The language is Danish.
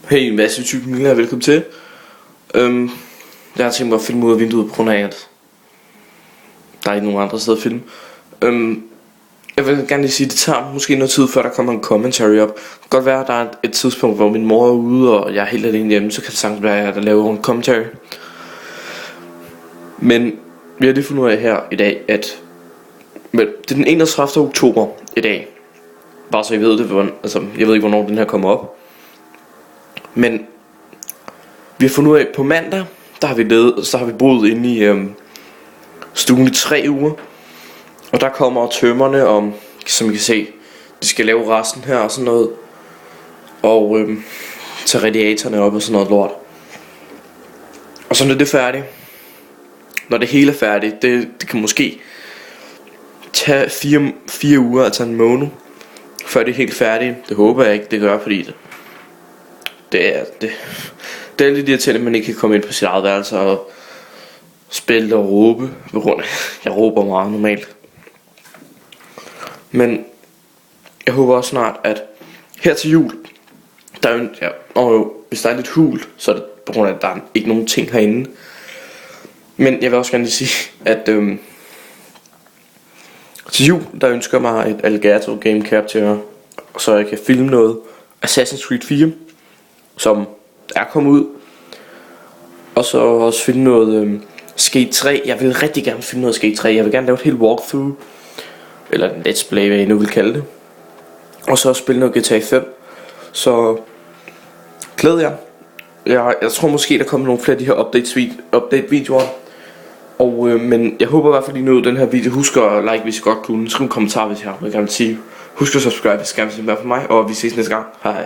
Hey, en masse typen her, velkommen til. Jeg har tænkt mig at filme ud af vinduet på grund af, at der er ikke nogen andre steder at filme. Jeg vil gerne lige sige, at det tager måske noget tid, før der kommer en commentary op. Det kan godt være, at der er et tidspunkt, hvor min mor er ude, og jeg er helt alene hjemme, så kan det sagtens være, at jeg laver en commentary. Men vi har lige fundet ud af her i dag, at det er den 31. oktober i dag. Bare så I ved det, altså jeg ved ikke, hvornår den her kommer op. Men vi har fundet ud af, at på mandag, så har vi boet inde i stuen i 3 uger. Og der kommer tømmerne om, som I kan se, de skal lave resten her og sådan noget. Og tage radiatorerne op og sådan noget lort. Og så når det er færdigt, når det hele er færdigt, det kan måske tage 4 uger, altså en måned, før det er helt færdigt. Det håber jeg ikke, det gør, fordi det er lidt irriterende, at man ikke kan komme ind på sit eget værelse og spille og råbe, på grund af, jeg råber meget normalt. Men jeg håber også snart, at her til jul, der er jo, hvis der er lidt hult, så er det på grund af, at der er ikke nogen ting herinde. Men jeg vil også gerne lige sige, at til jul, der ønsker mig et Elgato Game Capture, så jeg kan filme noget Assassin's Creed 4, som er kommet ud. Og så også filme noget Skate 3. Jeg vil rigtig gerne filme noget Skate 3. Jeg vil gerne lave et helt walkthrough, eller en let's play, hvad I nu vil kalde det. Og så spille noget GTA 5. Så glæder jeg. Jeg tror måske der kommer nogle flere af de her update videoer. Men jeg håber i hvert fald I nåede den her video. Husk at like hvis I godt kunne. Skriv en kommentar hvis jeg vil gerne sige. Husk at subscribe hvis I gerne vil se mere fra mig. Og vi ses næste gang. Hej.